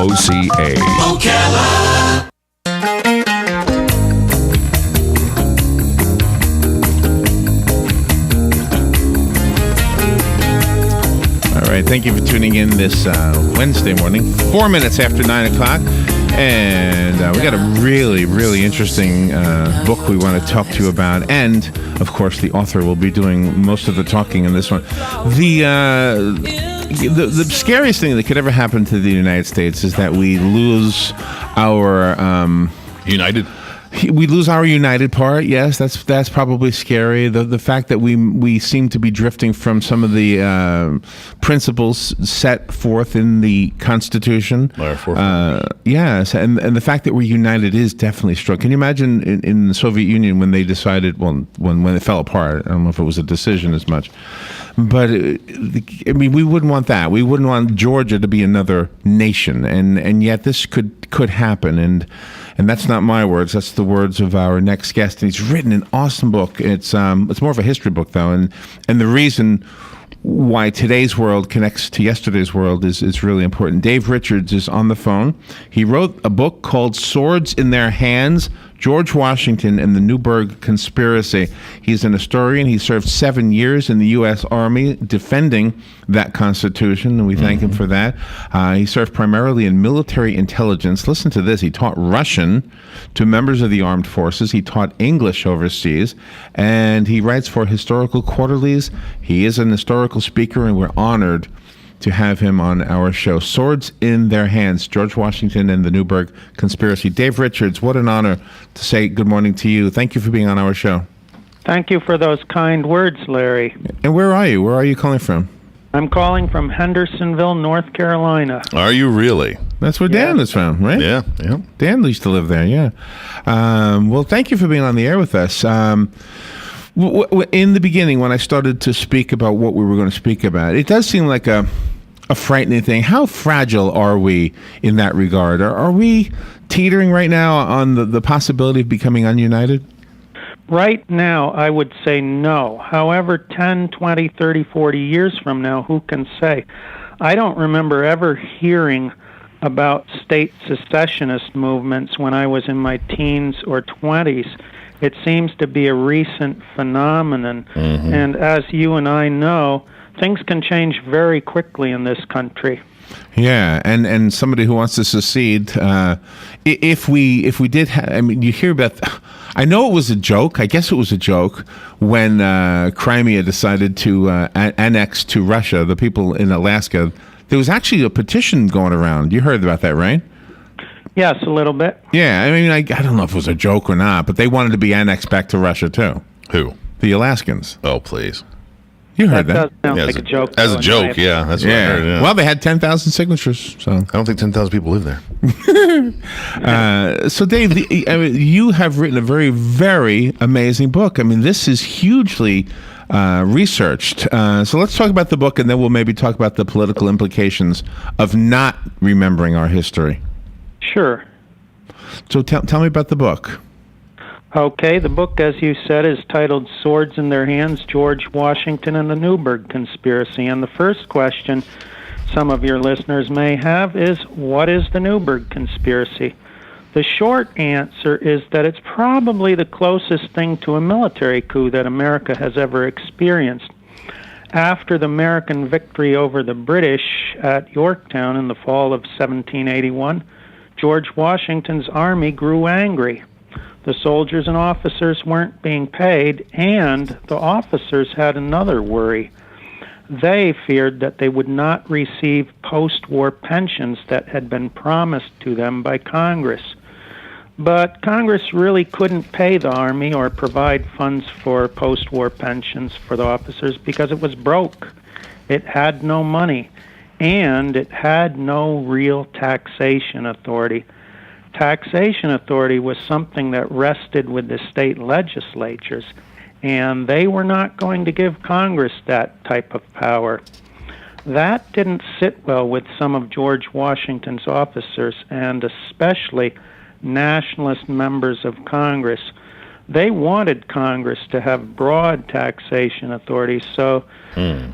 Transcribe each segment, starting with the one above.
WOCA. Ocala. All right, thank you for tuning in this Wednesday morning, 4 minutes after 9 o'clock. And we got a really, really interesting book we want to talk to you about. And, of course, the author will be doing most of the talking in this one. The scariest thing that could ever happen to the United States is that we lose our... We lose our united part. Yes, that's probably scary. The fact that we seem to be drifting from some of the principles set forth in the Constitution. Yes, and the fact that we're united is definitely strong. Can you imagine in the Soviet Union when they decided, well, when it fell apart? I don't know if it was a decision as much, but I mean, we wouldn't want that. We wouldn't want Georgia to be another nation, and yet this could happen. And that's not my words. That's the words of our next guest. And he's written an awesome book. It's more of a history book, though. And the reason why today's world connects to yesterday's world is really important. Dave Richards is on the phone. He wrote a book called Swords in Their Hands, George Washington and the Newburgh Conspiracy. He's an historian. He served 7 years in the U.S. Army defending that Constitution, and we thank him for that. He served primarily in military intelligence. Listen to this. He taught Russian to members of the armed forces. He taught English overseas, and he writes for historical quarterlies. He is an historical speaker, and we're honored to have him on our show. Swords in Their Hands, George Washington and the Newburgh Conspiracy. Dave Richards, what an honor to say good morning to you. Thank you for being on our show. Thank you for those kind words, Larry. And where are you? Where are you calling from? I'm calling from Hendersonville, North Carolina. Are you really? That's where Dan is from, right? Yeah. Dan used to live there, yeah. Well, thank you for being on the air with us. In the beginning, when I started to speak about what we were going to speak about, it does seem like a frightening thing. How fragile are we in that regard? Are we teetering right now on the possibility of becoming ununited? Right now, I would say no. However, 10, 20, 30, 40 years from now, who can say? I don't remember ever hearing about state secessionist movements when I was in my teens or 20s. It seems to be a recent phenomenon. And as you and I know, things can change very quickly in this country. Yeah, and somebody who wants to secede, if we did, I mean, you hear about. I know it was a joke. I guess it was a joke when Crimea decided to annex to Russia. The people in Alaska. There was actually a petition going around. You heard about that, right? Yes, a little bit. Yeah, I mean, I don't know if it was a joke or not, but they wanted to be annexed back to Russia too. Who? The Alaskans. Oh, please. You heard that. Does sound like a joke. As a joke, yeah. That's what I heard, yeah. Well, they had 10,000 signatures. So I don't think 10,000 people live there. So, Dave, you have written a very, very amazing book. I mean, this is hugely researched. So let's talk about the book, and then we'll maybe talk about the political implications of not remembering our history. Sure. So tell me about the book. Okay, the book, as you said, is titled Swords in Their Hands, George Washington and the Newburgh Conspiracy. And the first question some of your listeners may have is, what is the Newburgh Conspiracy? The short answer is that it's probably the closest thing to a military coup that America has ever experienced. After the American victory over the British at Yorktown in the fall of 1781, George Washington's army grew angry. The soldiers and officers weren't being paid, and the officers had another worry. They feared that they would not receive post-war pensions that had been promised to them by Congress. But Congress really couldn't pay the Army or provide funds for post-war pensions for the officers because it was broke. It had no money, and it had no real taxation authority. Taxation authority was something that rested with the state legislatures, and they were not going to give Congress that type of power. That didn't sit well with some of George Washington's officers, and especially nationalist members of Congress. They wanted Congress to have broad taxation authority, so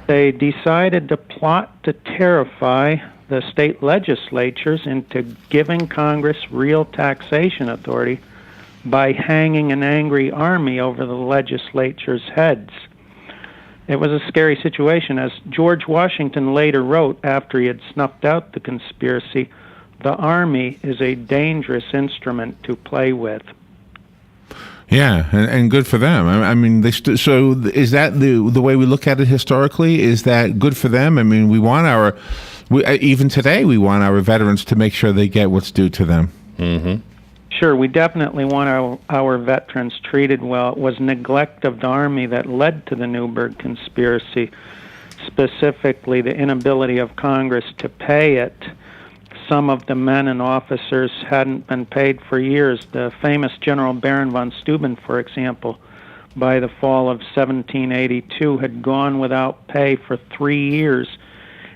they decided to plot to terrify the state legislatures into giving Congress real taxation authority by hanging an angry army over the legislature's heads. It was a scary situation. As George Washington later wrote after he had snuffed out the conspiracy, the army is a dangerous instrument to play with. Yeah, and good for them. I mean, so is that the way we look at it historically? Is that good for them? I mean, even today, we want our veterans to make sure they get what's due to them. Mm-hmm. Sure, we definitely want our veterans treated well. It was neglect of the Army that led to the Newburgh conspiracy, specifically the inability of Congress to pay it. Some of the men and officers hadn't been paid for years. The famous General Baron von Steuben, for example, by the fall of 1782, had gone without pay for 3 years.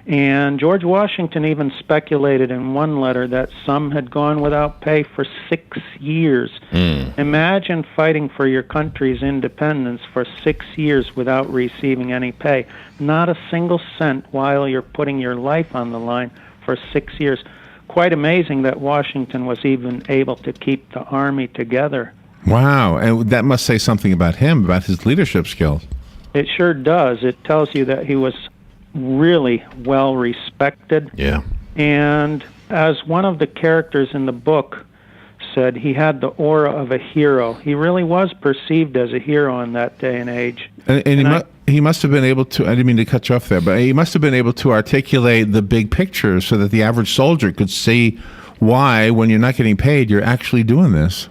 And George Washington even speculated in one letter that some had gone without pay for 6 years. Imagine fighting for your country's independence for 6 years without receiving any pay. Not a single cent while you're putting your life on the line for 6 years. Quite amazing that Washington was even able to keep the Army together. Wow, and that must say something about him, about his leadership skills. It sure does. It tells you that he was really well respected. Yeah. And as one of the characters in the book said, he had the aura of a hero. He really was perceived as a hero in that day and age. And he must have been able to, I didn't mean to cut you off there, but he must have been able to articulate the big picture so that the average soldier could see why, when you're not getting paid, you're actually doing this.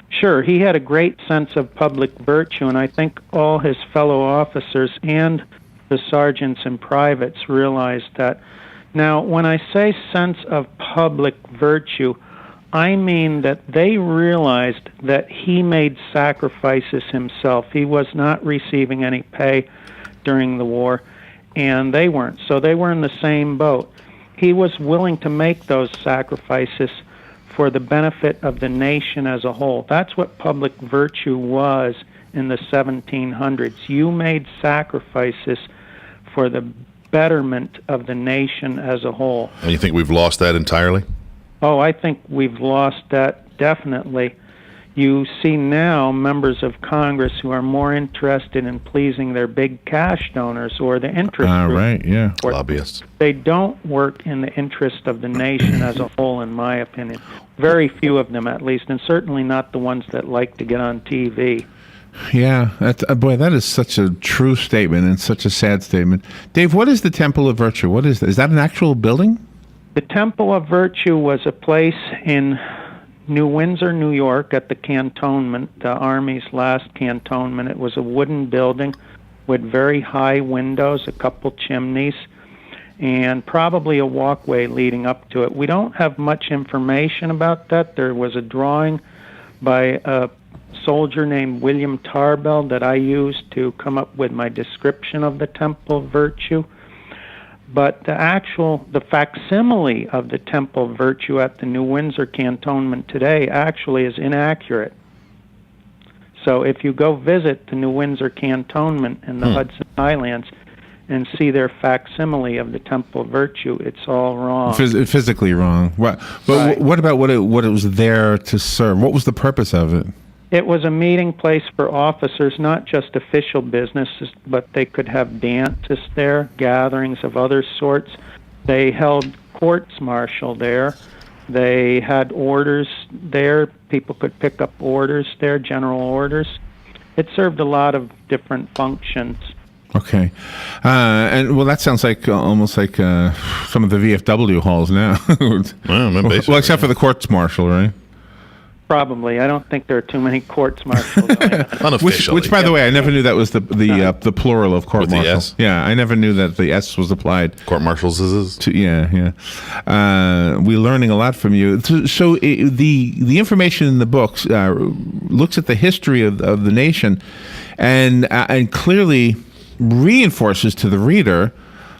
Sure, he had a great sense of public virtue, and I think all his fellow officers and the sergeants and privates realized that. Now, when I say sense of public virtue, I mean that they realized that he made sacrifices himself. He was not receiving any pay during the war, and they weren't. So they were in the same boat. He was willing to make those sacrifices for the benefit of the nation as a whole. That's what public virtue was in the 1700s. You made sacrifices for the betterment of the nation as a whole. And you think we've lost that entirely? Oh, I think we've lost that definitely. You see now members of Congress who are more interested in pleasing their big cash donors or the interest groups. Right, yeah. Lobbyists. They don't work in the interest of the nation as a whole, in my opinion. Very few of them, at least, and certainly not the ones that like to get on TV. Yeah, boy, that is such a true statement and such a sad statement. Dave, what is the Temple of Virtue? What is that? Is that an actual building? The Temple of Virtue was a place in New Windsor, New York, at the cantonment, the Army's last cantonment. It was a wooden building with very high windows, a couple chimneys, and probably a walkway leading up to it. We don't have much information about that. There was a drawing by a soldier named William Tarbell that I used to come up with my description of the Temple of Virtue. But the facsimile of the Temple of Virtue at the New Windsor cantonment today actually is inaccurate. So if you go visit the New Windsor cantonment in the Hudson Highlands and see their facsimile of the Temple of Virtue, it's all wrong. Physically wrong. But Right. What about what it was there to serve? What was the purpose of it? It was a meeting place for officers, not just official businesses, but they could have dances there, gatherings of other sorts. They held courts-martial there. They had orders there. People could pick up orders there, general orders. It served a lot of different functions. Okay. And well, that sounds like almost like some of the VFW halls now. Well, except for the courts-martial, right? Probably. I don't think there are too many courts-martial going on. Unofficially. Which, by the way, I never knew that was the plural of court-martial. S? Yeah, I never knew that the S was applied. Court-martials is? Yeah. We're learning a lot from you. So the information in the books looks at the history of the nation and clearly reinforces to the reader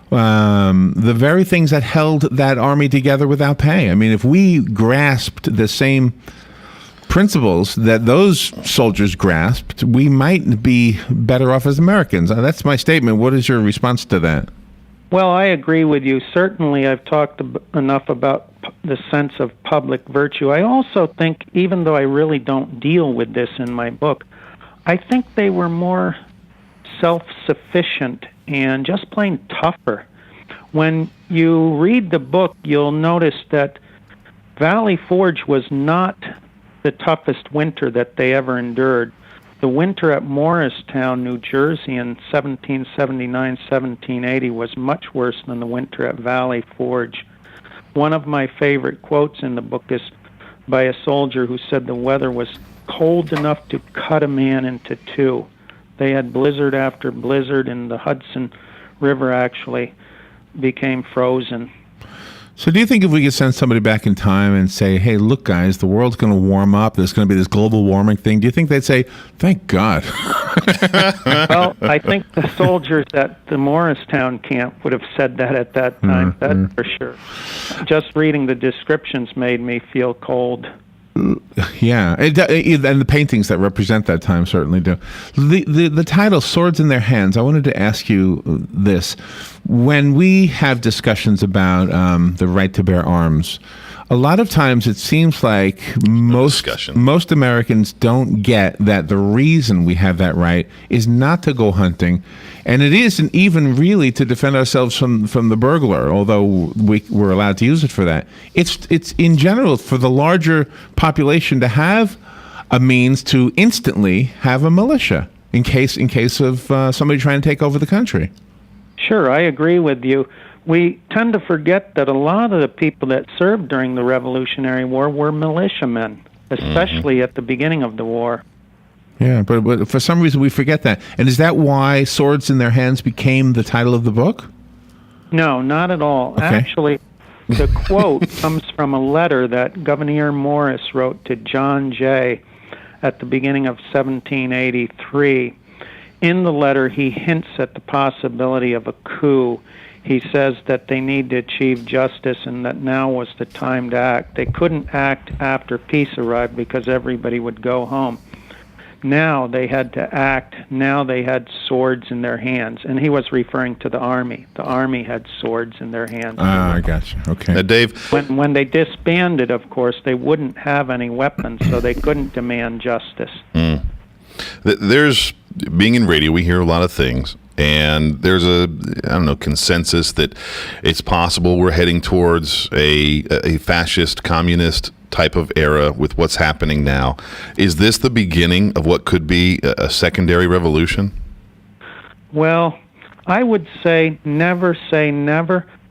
the very things that held that army together without pay. I mean, if we grasped the same principles that those soldiers grasped, we might be better off as Americans. That's my statement. What is your response to that? Well, I agree with you. Certainly, I've talked enough about the sense of public virtue. I also think, even though I really don't deal with this in my book, I think they were more self-sufficient and just plain tougher. When you read the book, you'll notice that Valley Forge was not the toughest winter that they ever endured. The winter at Morristown, New Jersey in 1779-1780 was much worse than the winter at Valley Forge. One of my favorite quotes in the book is by a soldier who said the weather was cold enough to cut a man into two. They had blizzard after blizzard, and the Hudson River actually became frozen. So do you think if we could send somebody back in time and say, hey, look, guys, the world's going to warm up, there's going to be this global warming thing, do you think they'd say, thank God? Well, I think the soldiers at the Morristown camp would have said that at that time, that's for sure. Just reading the descriptions made me feel cold. Yeah, and the paintings that represent that time certainly do. The title, Swords in Their Hands, I wanted to ask you this. When we have discussions about the right to bear arms, a lot of times it seems like most Americans don't get that the reason we have that right is not to go hunting, and it isn't even really to defend ourselves from the burglar, although we're allowed to use it for that. It's in general for the larger population to have a means to instantly have a militia in case of somebody trying to take over the country. Sure, I agree with you. We tend to forget that a lot of the people that served during the Revolutionary War were militiamen, especially at the beginning of the war. Yeah, but for some reason we forget that. And is that why Swords in Their Hands became the title of the book? No, not at all. Okay. Actually, the quote comes from a letter that Gouverneur Morris wrote to John Jay at the beginning of 1783. In the letter, he hints at the possibility of a coup. He says that they need to achieve justice and that now was the time to act. They couldn't act after peace arrived because everybody would go home. Now they had to act. Now they had swords in their hands. And he was referring to the Army. The Army had swords in their hands. Ah, I gotcha. Okay. Dave? When they disbanded, of course, they wouldn't have any weapons, so they couldn't demand justice. There's, being in radio, we hear a lot of things. And there's a consensus that it's possible we're heading towards a fascist, communist type of era with what's happening now. Is this the beginning of what could be a secondary revolution? Well, I would say never,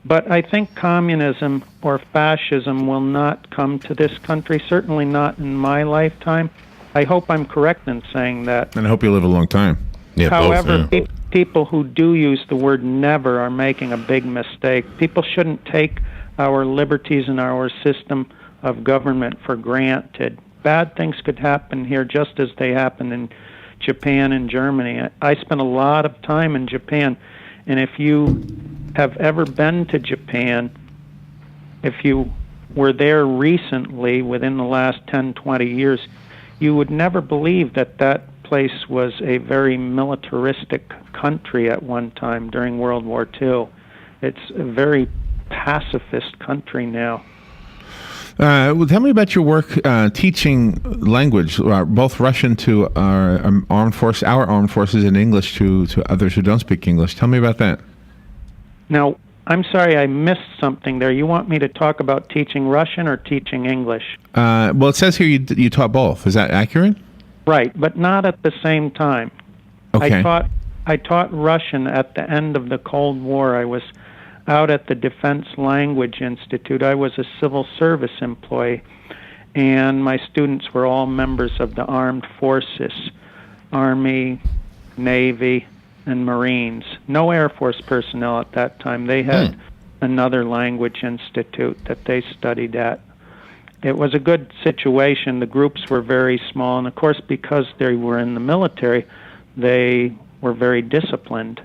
but I think communism or fascism will not come to this country, certainly not in my lifetime. I hope I'm correct in saying that. And I hope you live a long time. Yeah, however, both, yeah. People who do use the word never are making a big mistake. People shouldn't take our liberties and our system of government for granted. Bad things could happen here just as they happened in Japan and Germany. I spent a lot of time in Japan, and if you have ever been to Japan, if you were there recently within the last 10, 20 years, you would never believe that place was a very militaristic country at one time during World War II. It's a very pacifist country now. Well, tell me about your work teaching language, both Russian to our armed forces, and English to others who don't speak English. Tell me about that. Now, I'm sorry, I missed something there. You want me to talk about teaching Russian or teaching English? Well, it says here you taught both. Is that accurate? Right, but not at the same time. Okay. I taught Russian at the end of the Cold War. I was out at the Defense Language Institute. I was a civil service employee, and my students were all members of the armed forces, Army, Navy, and Marines. No Air Force personnel at that time. They had another language institute that they studied at. It was a good situation. The groups were very small, and of course, because they were in the military, they were very disciplined.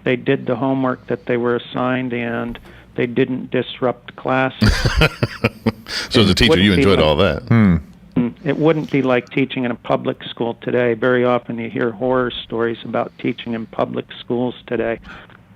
They did the homework that they were assigned, and they didn't disrupt classes. So as a teacher, you enjoyed all that. It wouldn't be like teaching in a public school today. Very often you hear horror stories about teaching in public schools today.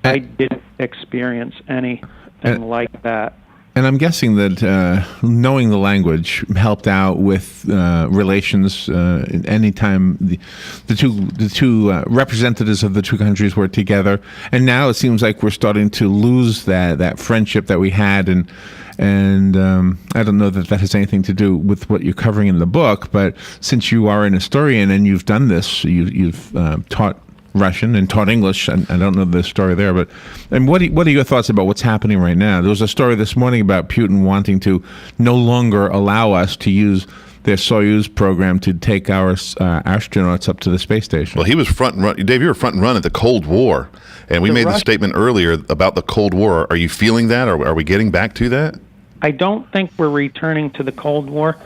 I didn't experience anything like that. And I'm guessing that knowing the language helped out with relations. Anytime the two representatives of the two countries were together, and now it seems like we're starting to lose that friendship that we had, and I don't know that has anything to do with what you're covering in the book. But since you are an historian and you've done this, you've taught Russian and taught English. I don't know the story there, but what are your thoughts about what's happening right now? There was a story this morning about Putin wanting to no longer allow us to use their Soyuz program to take our astronauts up to the space station. Well, he was front and run. Dave, you were front and run at the Cold War, and we made the statement earlier about the Cold War. Are you feeling that, or are we getting back to that? I don't think we're returning to the Cold War.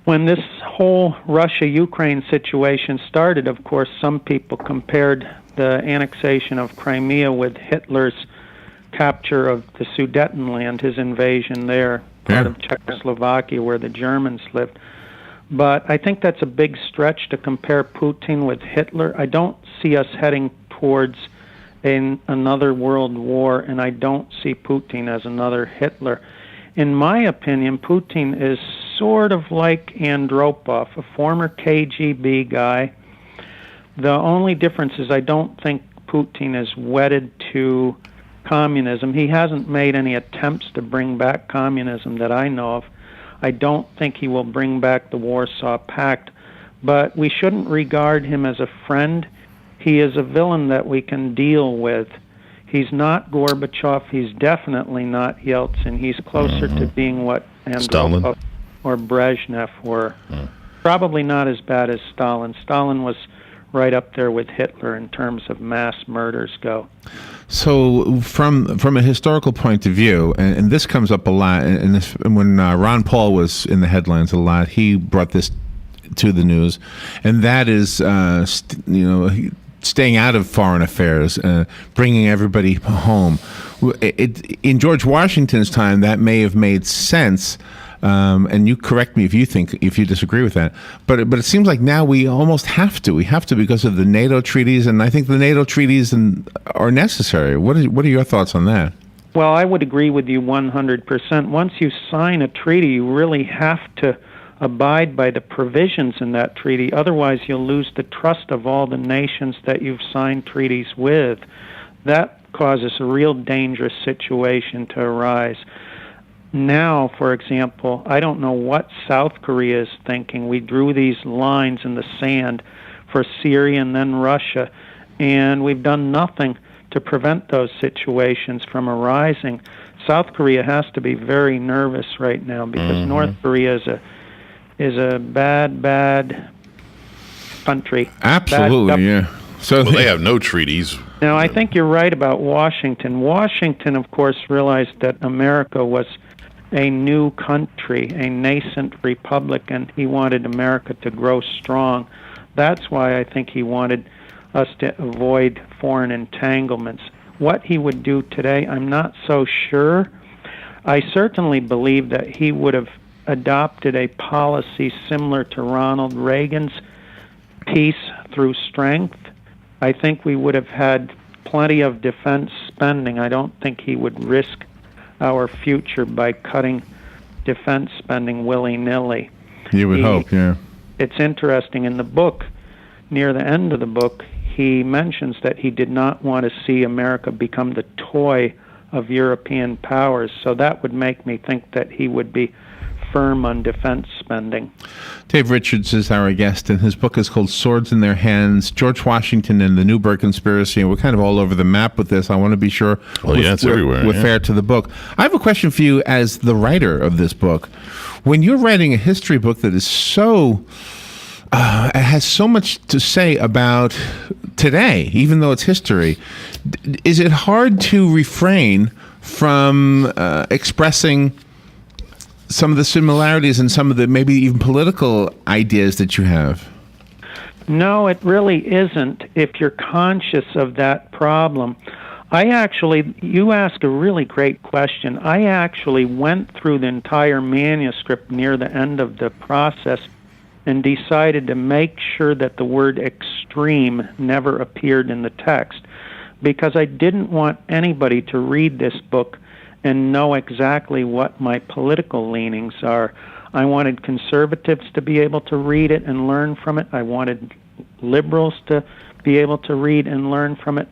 When this whole Russia-Ukraine situation started, of course, some people compared the annexation of Crimea with Hitler's capture of the Sudetenland, his invasion there, part of Czechoslovakia where the Germans lived. But I think that's a big stretch to compare Putin with Hitler. I don't see us heading towards another world war, and I don't see Putin as another Hitler. In my opinion, Putin is sort of like Andropov, a former KGB guy. The only difference is I don't think Putin is wedded to communism. He hasn't made any attempts to bring back communism that I know of. I don't think he will bring back the Warsaw Pact, but we shouldn't regard him as a friend. He is a villain that we can deal with. He's not Gorbachev. He's definitely not Yeltsin. He's closer to being what Andropov or Brezhnev were. Probably not as bad as Stalin. Stalin was right up there with Hitler in terms of mass murders go. So from a historical point of view, and this comes up a lot, and when Ron Paul was in the headlines a lot, he brought this to the news, and that is, staying out of foreign affairs, bringing everybody home. In George Washington's time, that may have made sense, and you correct me if you disagree with that. But it seems like now we almost have to. We have to because of the NATO treaties, and I think the NATO treaties are necessary. What are your thoughts on that? Well, I would agree with you 100%. Once you sign a treaty, you really have to abide by the provisions in that treaty. Otherwise, you'll lose the trust of all the nations that you've signed treaties with. That causes a real dangerous situation to arise. Now, for example, I don't know what South Korea is thinking. We drew these lines in the sand for Syria and then Russia, and we've done nothing to prevent those situations from arising. South Korea has to be very nervous right now because North Korea is a bad country. Absolutely, yeah. So they have no treaties. Now, I think you're right about Washington. Washington, of course, realized that America was a new country, a nascent republic, and he wanted America to grow strong. That's why I think he wanted us to avoid foreign entanglements. What he would do today, I'm not so sure. I certainly believe that he would have adopted a policy similar to Ronald Reagan's peace through strength. I think we would have had plenty of defense spending. I don't think he would risk our future by cutting defense spending willy-nilly. You would hope, yeah. It's interesting. In the book, near the end of the book, he mentions that he did not want to see America become the toy of European powers. So that would make me think that he would be firm on defense spending. Dave Richards is our guest, and his book is called Swords in Their Hands, George Washington and the Newburgh Conspiracy, and we're kind of all over the map with this. I want to be sure it's everywhere. We're fair to the book. I have a question for you as the writer of this book. When you're writing a history book that is so has so much to say about today, even though it's history, is it hard to refrain from expressing some of the similarities and some of the maybe even political ideas that you have? No, it really isn't if you're conscious of that problem. You ask a really great question. I actually went through the entire manuscript near the end of the process and decided to make sure that the word extreme never appeared in the text. because I didn't want anybody to read this book and know exactly what my political leanings are. I wanted conservatives to be able to read it and learn from it. I wanted liberals to be able to read and learn from it.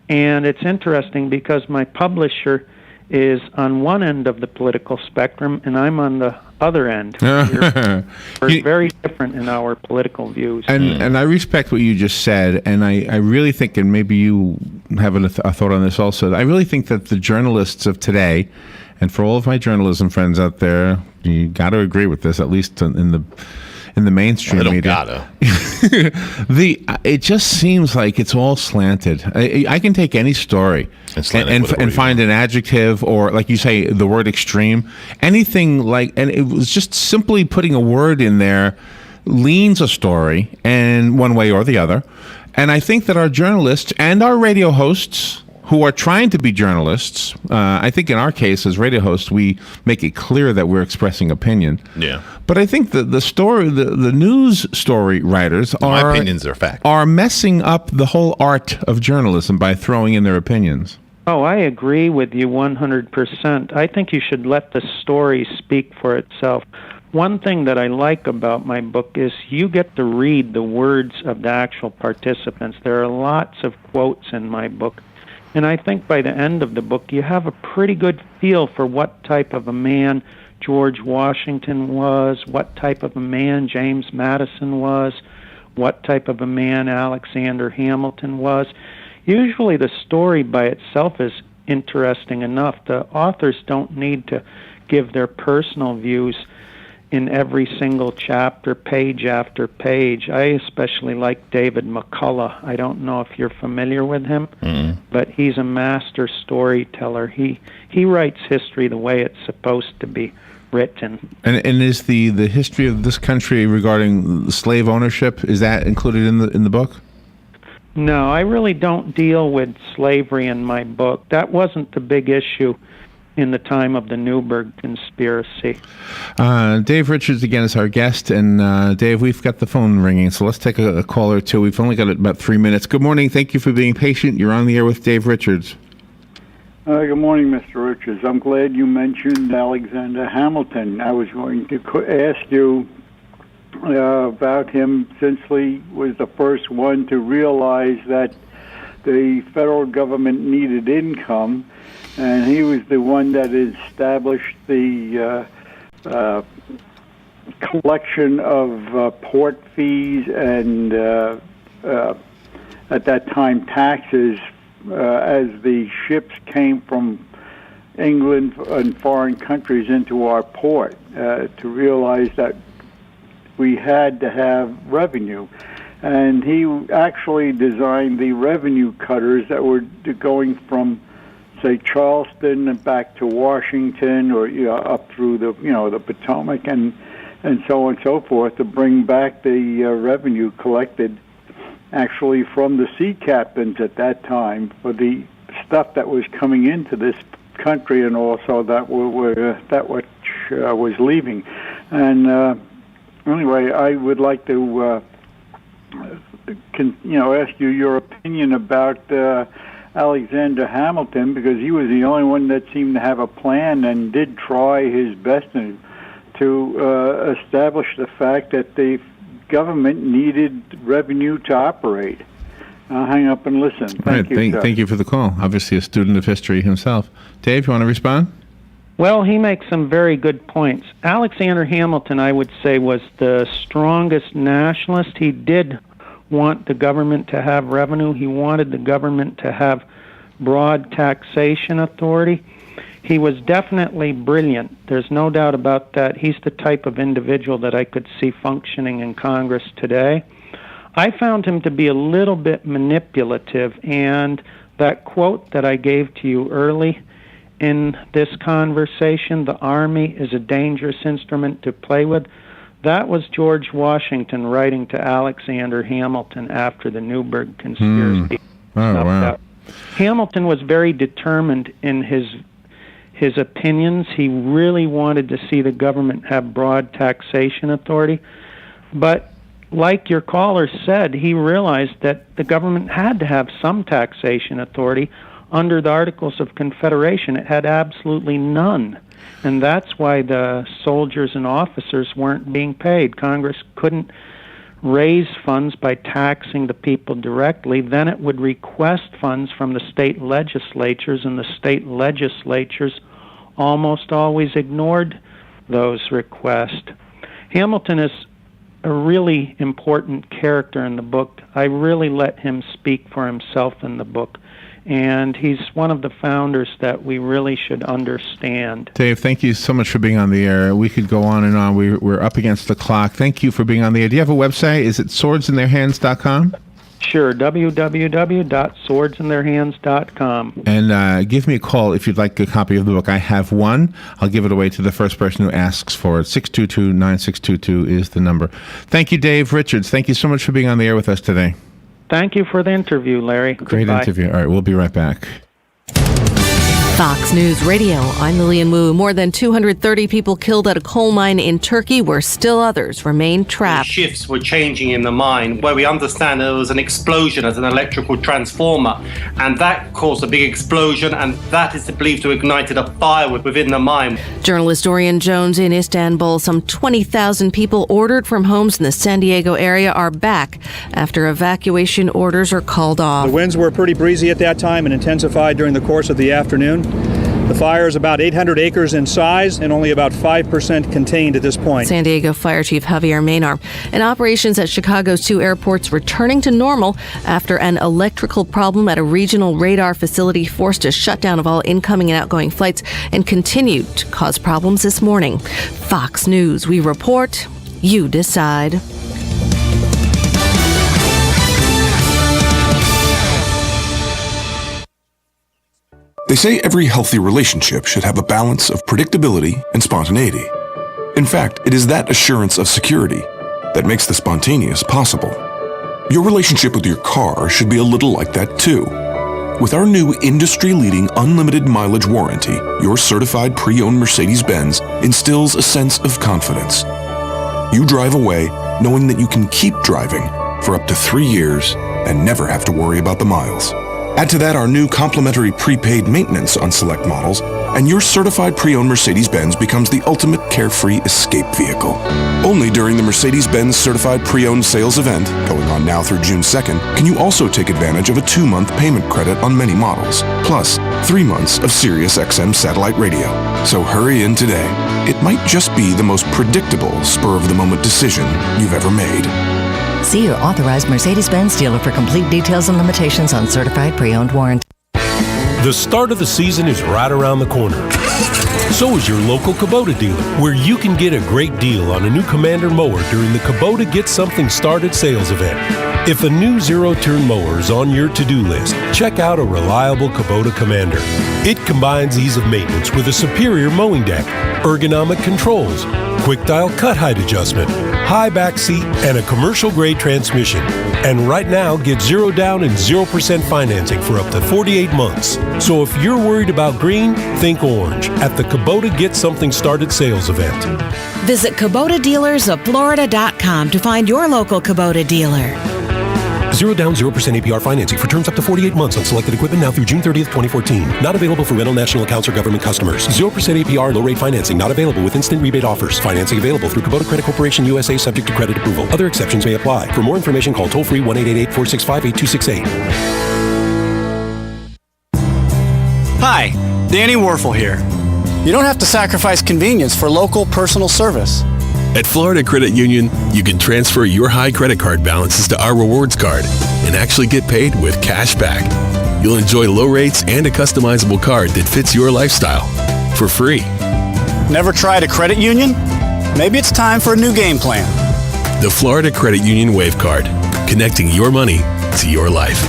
And it's interesting because my publisher is on one end of the political spectrum, and I'm on the other end. We're very different in our political views. And I respect what you just said, and I really think, and maybe you have a thought on this also, I really think that the journalists of today, and for all of my journalism friends out there, you got to agree with this, at least in the mainstream media. It just seems like it's all slanted. I can take any story and find an adjective, or like you say, the word extreme, anything like, and it was just simply putting a word in there leans a story and one way or the other. And I think that our journalists and our radio hosts who are trying to be journalists, I think in our case as radio hosts, we make it clear that we're expressing opinion. Yeah. But I think the news story writers my opinions are fact. Are messing up the whole art of journalism by throwing in their opinions. Oh, I agree with you 100%. I think you should let the story speak for itself. One thing that I like about my book is you get to read the words of the actual participants. There are lots of quotes in my book. And I think by the end of the book, you have a pretty good feel for what type of a man George Washington was, what type of a man James Madison was, what type of a man Alexander Hamilton was. Usually the story by itself is interesting enough. The authors don't need to give their personal views in every single chapter, page after page. I especially like David McCullough. I don't know if you're familiar with him, but he's a master storyteller. He writes history the way it's supposed to be written. And is the history of this country regarding slave ownership, is that included in the book? No, I really don't deal with slavery in my book. That wasn't the big issue in the time of the Newburgh conspiracy. Dave Richards again is our guest, and Dave, we've got the phone ringing, so let's take a call or two. We've only got about 3 minutes. Good morning. Thank you for being patient. You're on the air with Dave Richards. Good morning, Mr. Richards. I'm glad you mentioned Alexander Hamilton. I was going to ask you about him, since he was the first one to realize that the federal government needed income. And he was the one that established the collection of port fees and, at that time, taxes as the ships came from England and foreign countries into our port, to realize that we had to have revenue. And he actually designed the revenue cutters that were going from, say, Charleston and back to Washington, or up through the Potomac and so on and so forth, to bring back the revenue collected actually from the sea captains at that time for the stuff that was coming into this country, and also that which was leaving. And anyway, I would like to ask you your opinion about Alexander Hamilton, because he was the only one that seemed to have a plan and did try his best to establish the fact that the government needed revenue to operate. I'll hang up and listen. Thank you, sir. Thank you for the call. Obviously a student of history himself. Dave, you want to respond? Well, he makes some very good points. Alexander Hamilton, I would say, was the strongest nationalist. He did want the government to have revenue. He wanted the government to have broad taxation authority. He was definitely brilliant. There's no doubt about that. He's the type of individual that I could see functioning in Congress today. I found him to be a little bit manipulative, and that quote that I gave to you early in this conversation, the Army is a dangerous instrument to play with, that was George Washington writing to Alexander Hamilton after the Newburgh conspiracy. Oh, wow. Hamilton was very determined in his opinions. He really wanted to see the government have broad taxation authority. But like your caller said, he realized that the government had to have some taxation authority. Under the Articles of Confederation, it had absolutely none. And that's why the soldiers and officers weren't being paid. Congress couldn't raise funds by taxing the people directly. Then it would request funds from the state legislatures, and the state legislatures almost always ignored those requests. Hamilton is a really important character in the book. I really let him speak for himself in the book. And he's one of the founders that we really should understand. Dave, thank you so much for being on the air. We could go on and on. We're up against the clock. Thank you for being on the air. Do you have a website? Is it swordsintheirhands.com? Sure, www.swordsintheirhands.com. And give me a call if you'd like a copy of the book. I have one. I'll give it away to the first person who asks for it. 622-9622 is the number. Thank you, Dave Richards. Thank you so much for being on the air with us today. Thank you for the interview, Larry. Great Goodbye. interview. All right, we'll be right back. Fox News Radio, I'm Lillian Wu. More than 230 people killed at a coal mine in Turkey, where still others remain trapped. Shifts were changing in the mine, where we understand there was an explosion at an electrical transformer, and that caused a big explosion, and that is believed to have ignited a fire within the mine. Journalist Dorian Jones in Istanbul. Some 20,000 people ordered from homes in the San Diego area are back after evacuation orders are called off. The winds were pretty breezy at that time and intensified during the course of the afternoon. The fire is about 800 acres in size and only about 5% contained at this point. San Diego Fire Chief Javier Maynard. And operations at Chicago's 2 airports returning to normal after an electrical problem at a regional radar facility forced a shutdown of all incoming and outgoing flights and continued to cause problems this morning. Fox News, we report, you decide. They say every healthy relationship should have a balance of predictability and spontaneity. In fact, it is that assurance of security that makes the spontaneous possible. Your relationship with your car should be a little like that too. With our new industry-leading unlimited mileage warranty, your certified pre-owned Mercedes-Benz instills a sense of confidence. You drive away knowing that you can keep driving for up to 3 years and never have to worry about the miles. Add to that our new complimentary prepaid maintenance on select models, and your certified pre-owned Mercedes-Benz becomes the ultimate carefree escape vehicle. Only during the Mercedes-Benz Certified Pre-Owned Sales event, going on now through June 2nd, can you also take advantage of a 2-month payment credit on many models, plus 3 months of Sirius XM satellite radio. So hurry in today. It might just be the most predictable, spur-of-the-moment decision you've ever made. See your authorized Mercedes-Benz dealer for complete details and limitations on certified pre-owned warranty. The start of the season is right around the corner. So is your local Kubota dealer, where you can get a great deal on a new Commander mower during the Kubota Get Something Started sales event. If a new zero-turn mower is on your to-do list, check out a reliable Kubota Commander. It combines ease of maintenance with a superior mowing deck, ergonomic controls, quick dial cut height adjustment, high back seat, and a commercial-grade transmission. And right now, get 0 down and 0% financing for up to 48 months. So if you're worried about green, think orange at the Kubota Get Something Started sales event. Visit KubotaDealersofFlorida.com to find your local Kubota dealer. 0 down, 0% APR financing for terms up to 48 months on selected equipment now through June 30th, 2014. Not available for rental national accounts or government customers. 0% APR low rate financing not available with instant rebate offers. Financing available through Kubota Credit Corporation USA subject to credit approval. Other exceptions may apply. For more information, call toll free 1-888-465-8268. Hi, Danny Werfel here. You don't have to sacrifice convenience for local personal service. At Florida Credit Union, you can transfer your high credit card balances to our rewards card and actually get paid with cash back. You'll enjoy low rates and a customizable card that fits your lifestyle for free. Never tried a credit union? Maybe it's time for a new game plan. The Florida Credit Union Wave Card, connecting your money to your life.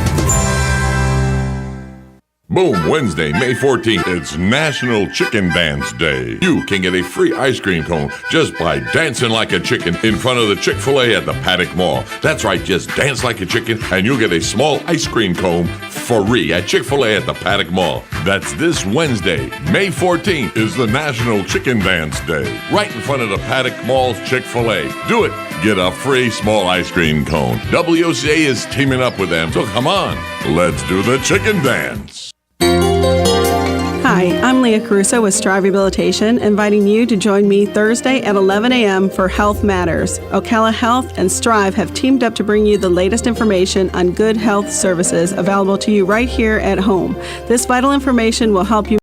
Boom, Wednesday, May 14th, it's National Chicken Dance Day. You can get a free ice cream cone just by dancing like a chicken in front of the Chick-fil-A at the Paddock Mall. That's right, just dance like a chicken and you'll get a small ice cream cone for free at Chick-fil-A at the Paddock Mall. That's this Wednesday, May 14th is the National Chicken Dance Day, right in front of the Paddock Mall's Chick-fil-A. Do it. get a free small ice cream cone. WOCA is teaming up with them, so come on, let's do the chicken dance. Hi, I'm Leah Caruso with Strive Rehabilitation, inviting you to join me Thursday at 11 a.m. for Health Matters. Ocala Health and Strive have teamed up to bring you the latest information on good health services available to you right here at home. This vital information will help you